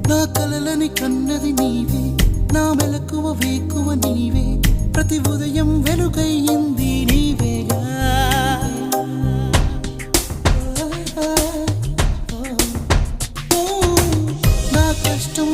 నా కలలని కన్నది నీవే నా మెలకువ వేకువ నీవే ప్రతి ఉదయం వెలుగయ్యింది నీవేగా నా కష్టం